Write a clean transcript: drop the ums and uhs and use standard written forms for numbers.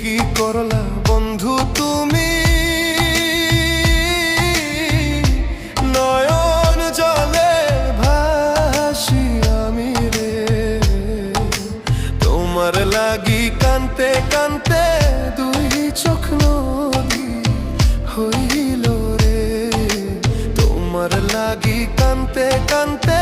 কি করলা বন্ধু তুমি, নয়ন জলে ভাসি আমি রে। তোমার লাগি কানতে কানতে দুই চোখ নদী হইল রে। তোমার লাগি কানতে কানতে